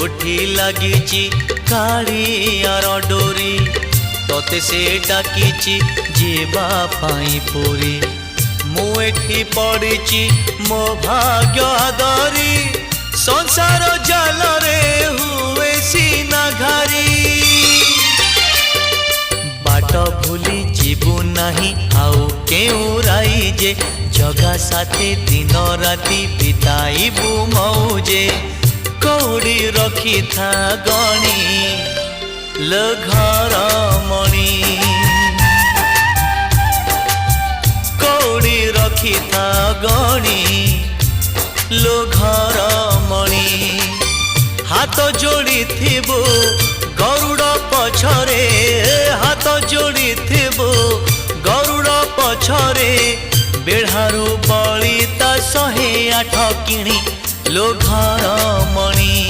कोठी लगी कालियार डोरी तोते से डाकी जीवा पाई पूरी मुठी पड़ी मो भाग्य आदरी संसार जाल रे हुए सीना घारी बाट भूली जीवु नहीं आउ केउ राई जे जगा साथी दिन राति बिताइबु मौजे कौड़ी रखी था गणी ल घर मणि कौड़ी रखी था गणी लो घर मणि हाथ जोड़ी थिबु गरुड़ पछरे हाथ जोड़ी थिबु गरुड़ पछरे बेढ़ारू बलिता 108 किणी लो घर मणि।